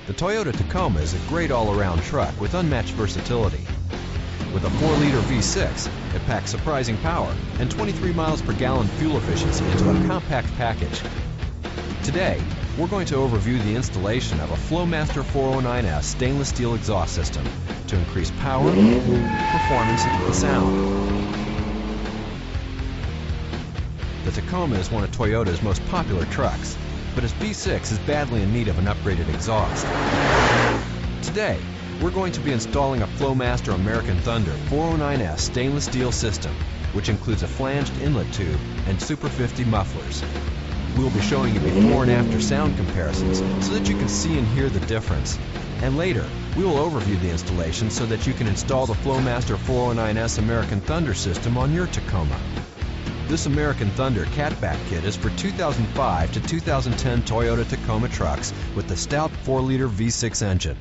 The Toyota Tacoma is a great all-around truck with unmatched versatility. With a 4-liter V6, it packs surprising power and 23 miles per gallon fuel efficiency into a compact package. Today, we're going to overview the installation of a Flowmaster 409S stainless steel exhaust system to increase power, performance, and sound. The Tacoma is one of Toyota's most popular trucks, but its V6 is badly in need of an upgraded exhaust. Today, we're going to be installing a Flowmaster American Thunder 409S stainless steel system, which includes a flanged inlet tube and Super 50 mufflers. We'll be showing you before and after sound comparisons so that you can see and hear the difference. And later, we will overview the installation so that you can install the Flowmaster 409S American Thunder system on your Tacoma. This American Thunder catback kit is for 2005 to 2010 Toyota Tacoma trucks with the stout 4-liter V6 engine.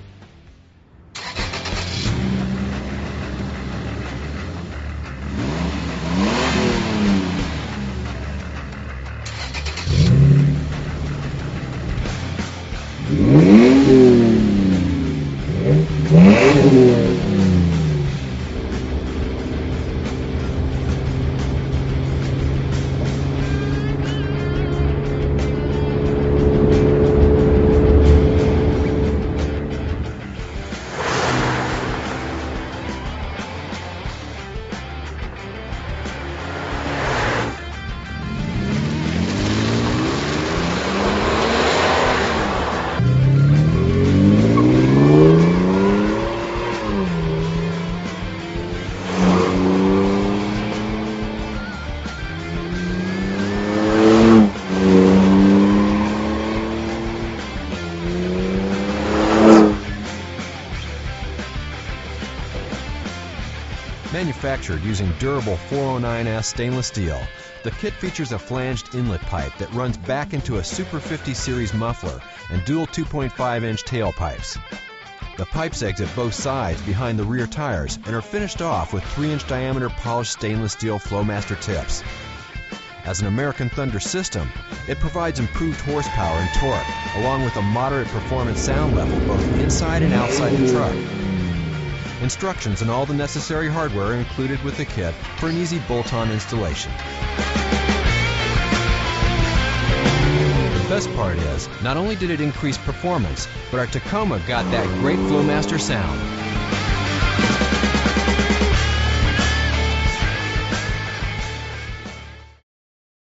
Manufactured using durable 409S stainless steel, the kit features a flanged inlet pipe that runs back into a Super 50 series muffler and dual 2.5-inch tailpipes. The pipes exit both sides behind the rear tires and are finished off with 3-inch diameter polished stainless steel Flowmaster tips. As an American Thunder system, it provides improved horsepower and torque, along with a moderate performance sound level both inside and outside the truck. Instructions and all the necessary hardware are included with the kit for an easy bolt-on installation. The best part is, not only did it increase performance, but our Tacoma got that great Flowmaster sound.